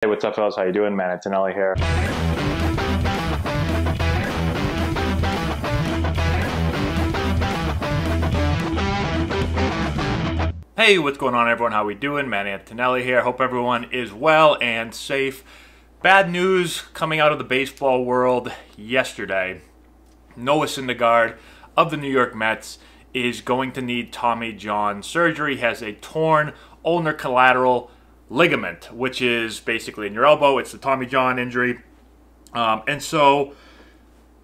Hey, what's up, fellas? How you doing, man? Antonelli here. Hey, what's going on, everyone? How we doing? Man, Antonelli here. Hope everyone is well and safe. Bad news coming out of the baseball world yesterday. Noah Syndergaard of the New York Mets is going to need Tommy John surgery. He has a torn ulnar collateral ligament, which is basically in your elbow. It's the Tommy John injury. And so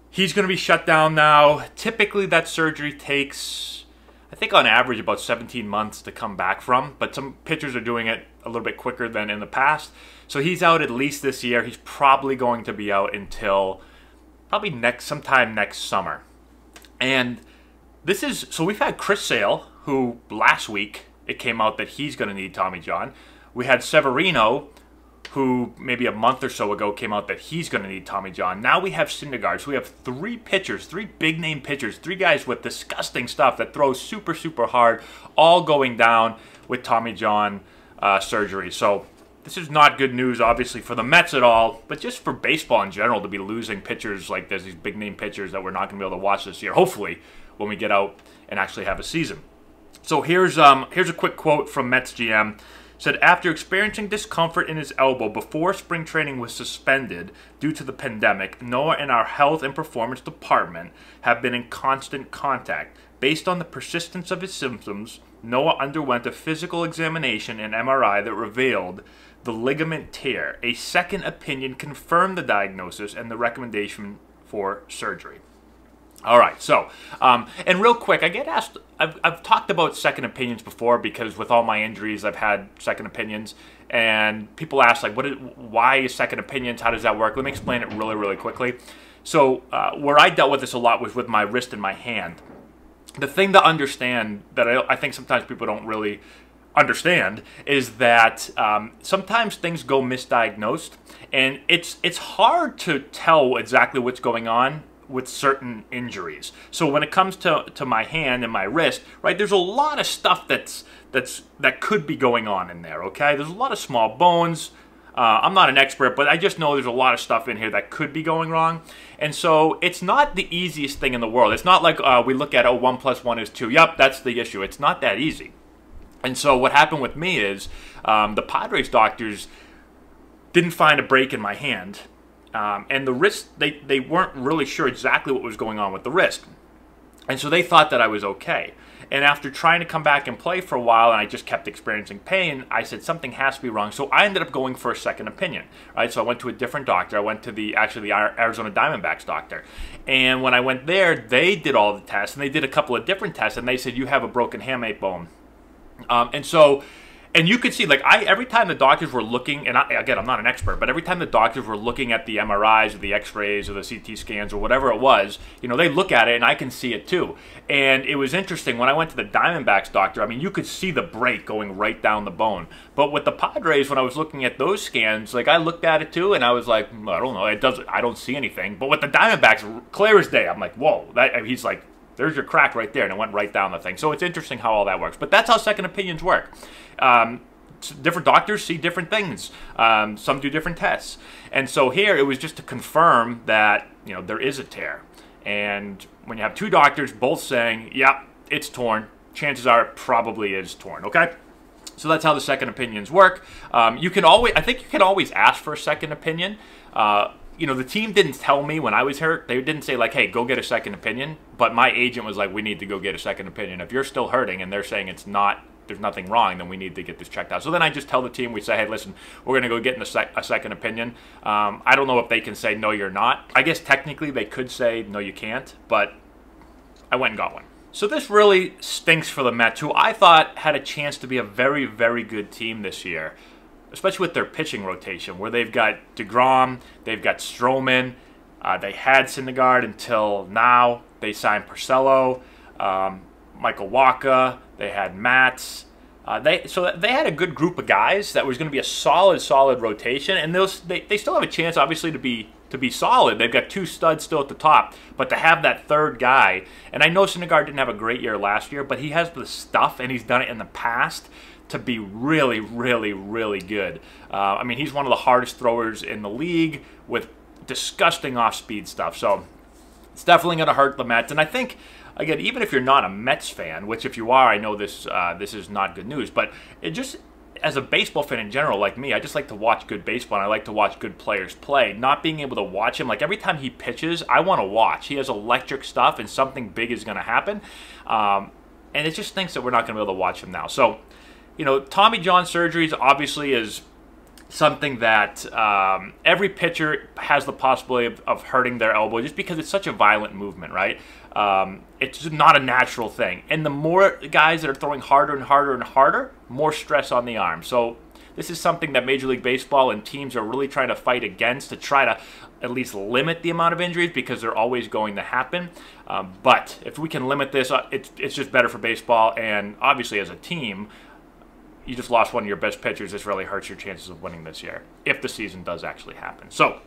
he's going to be shut down now. Typically that surgery takes, I think on average, about 17 months to come back from. But some pitchers are doing it a little bit quicker than in the past. So he's out at least this year. He's probably going to be out until probably sometime next summer. And this is, so we've had Chris Sale, who last week it came out that he's going to need Tommy John. We had Severino, who maybe a month or so ago came out that he's going to need Tommy John. Now we have Syndergaard. So we have three pitchers, three big-name pitchers, three guys with disgusting stuff that throw super, super hard, all going down with Tommy John surgery. So this is not good news, obviously, for the Mets at all, but just for baseball in general to be losing pitchers like this, these big-name pitchers that we're not going to be able to watch this year, hopefully, when we get out and actually have a season. So here's a quick quote from Mets GM. Said, after experiencing discomfort in his elbow before spring training was suspended due to the pandemic, Noah and our health and performance department have been in constant contact. Based on the persistence of his symptoms, Noah underwent a physical examination and MRI that revealed the ligament tear. A second opinion confirmed the diagnosis and the recommendation for surgery. All right, so, and real quick, I get asked, I've talked about second opinions before because with all my injuries, I've had second opinions, and people ask, like, why is second opinions? How does that work? Let me explain it really, really quickly. So, where I dealt with this a lot was with my wrist and my hand. The thing to understand that I think sometimes people don't really understand is that sometimes things go misdiagnosed, and it's hard to tell exactly what's going on with certain injuries. So when it comes to my hand and my wrist, right, there's a lot of stuff that could be going on in there, okay? There's a lot of small bones. I'm not an expert, but I just know there's a lot of stuff in here that could be going wrong. And so it's not the easiest thing in the world. It's not like we look at, 1 + 1 is 2. Yep, that's the issue. It's not that easy. And so what happened with me is the Padres doctors didn't find a break in my hand. And the wrist, they weren't really sure exactly what was going on with the wrist. And so they thought that I was okay. And after trying to come back and play for a while, and I just kept experiencing pain, I said something has to be wrong. So I ended up going for a second opinion, right? So I went to a different doctor. I went to the Arizona Diamondbacks doctor. And when I went there, they did all the tests, and they did a couple of different tests, and they said, you have a broken hamate bone. And you could see, like, every time the doctors were looking, and again, I'm not an expert, but every time the doctors were looking at the MRIs or the X-rays or the CT scans or whatever it was, they look at it and I can see it too. And it was interesting, when I went to the Diamondbacks doctor, I mean, you could see the break going right down the bone. But with the Padres, when I was looking at those scans, like, I looked at it too, and I was like, I don't know, I don't see anything. But with the Diamondbacks, clear as day, I'm like, whoa, he's like, there's your crack right there, and it went right down the thing. So it's interesting how all that works. But that's how second opinions work. Different doctors see different things. Some do different tests. And so here, it was just to confirm that, there is a tear. And when you have two doctors both saying, yeah, it's torn, chances are it probably is torn, okay? So that's how the second opinions work. I think you can always ask for a second opinion. The team didn't tell me when I was hurt. They didn't say, like, hey, go get a second opinion. But my agent was like, we need to go get a second opinion. If you're still hurting and they're saying there's nothing wrong, then we need to get this checked out. So then I just tell the team, we say, hey, listen, we're going to go get a second opinion. I don't know if they can say, no, you're not. I guess technically they could say, no, you can't. But I went and got one. So this really stinks for the Mets, who I thought had a chance to be a very, very good team this year, especially with their pitching rotation, where they've got DeGrom, they've got Stroman, they had Syndergaard until now. They signed Porcello, Michael Wacha, they had Matz. So they had a good group of guys that was going to be a solid rotation, and they still have a chance, obviously, to be solid. They've got two studs still at the top, but to have that third guy, and I know Syndergaard didn't have a great year last year, but he has the stuff, and he's done it in the past, to be really, really, really good. I mean, he's one of the hardest throwers in the league with disgusting off-speed stuff. So it's definitely going to hurt the Mets. And I think, again, even if you're not a Mets fan, which if you are, I know this is not good news, but it just, as a baseball fan in general, like me, I just like to watch good baseball, and I like to watch good players play. Not being able to watch him, like every time he pitches, I want to watch. He has electric stuff, and something big is going to happen. And it just stinks that we're not going to be able to watch him now. So, you know, Tommy John surgeries obviously is something that every pitcher has the possibility of hurting their elbow just because it's such a violent movement, right? It's just not a natural thing. And the more guys that are throwing harder and harder and harder, more stress on the arm. So this is something that Major League Baseball and teams are really trying to fight against, to try to at least limit the amount of injuries, because they're always going to happen. But if we can limit this, it's just better for baseball. And obviously as a team, you just lost one of your best pitchers. This really hurts your chances of winning this year, if the season does actually happen. So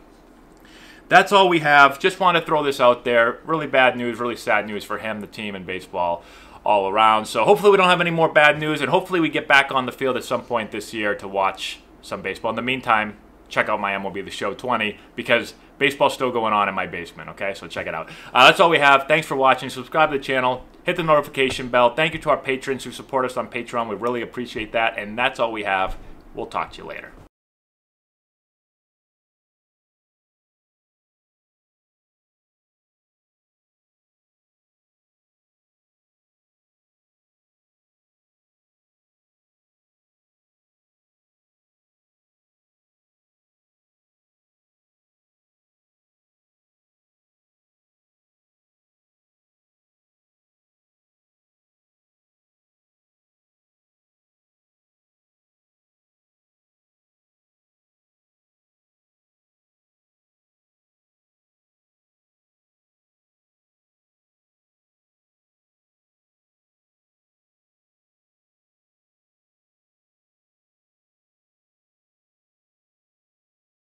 that's all we have. Just want to throw this out there. Really bad news, really sad news for him, the team, and baseball all around. So hopefully we don't have any more bad news, and hopefully we get back on the field at some point this year to watch some baseball. In the meantime, check out my MLB The Show 20, because baseball's still going on in my basement, okay? So check it out. That's all we have. Thanks for watching. Subscribe to the channel. Hit the notification bell. Thank you to our patrons who support us on Patreon. We really appreciate that. And that's all we have. We'll talk to you later.